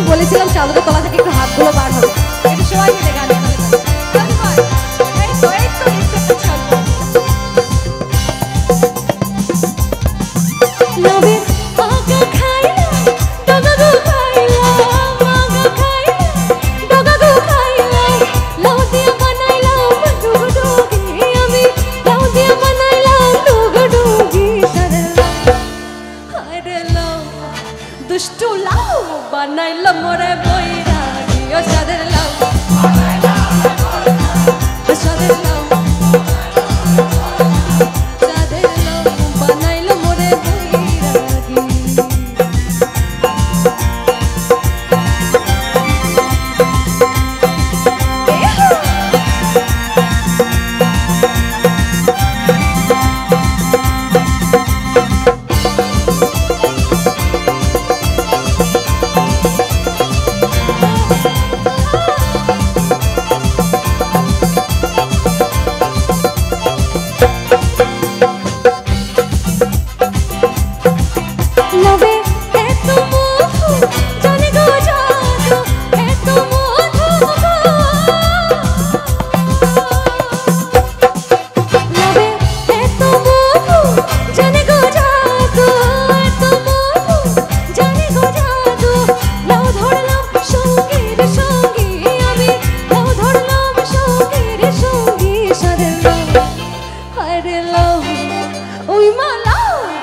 বলেছিলাম চাদরের তলা থেকে একটু হাতগুলো বার হবে, একটু সবাই মিলে গান দুষ্টু লাউ বানাইলো মোরে বৈরাগী ও সাদের লাউ সাদের লাউ সাদের লাউ বানাইলো মোরে বৈরাগী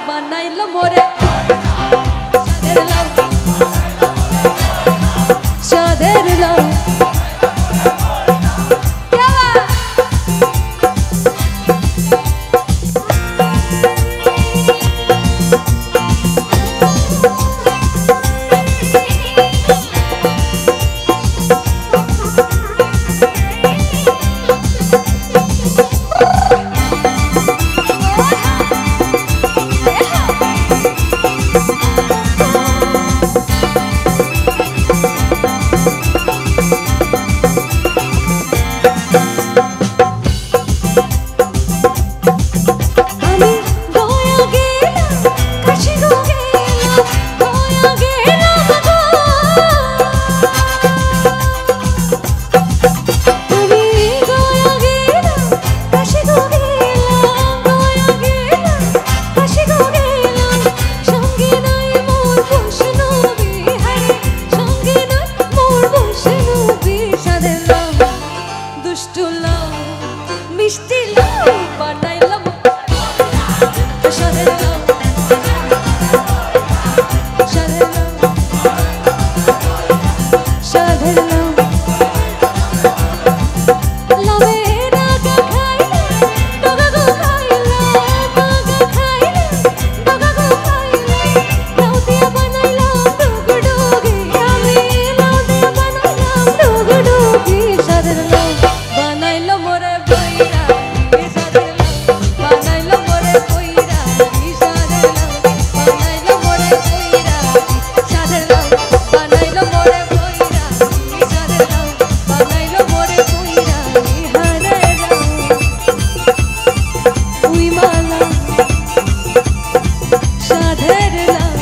বানাইলো মোরে সাদের লাউ মিষ্টি লাউ বানাইলাম সাদের লাউ সাদের লাউ সাদের লাউ লাউে রাগা খাইলা ডগা গো খাইলা রাগা খাইলা ডগা গো খাইলা লাউ দিয়া বানাইলাম ডুগডুগি আমি লাউ দিয়া বানাইলাম ডুগডুগি সাদের লাউ বানাইলো মোরে সাদের লাউ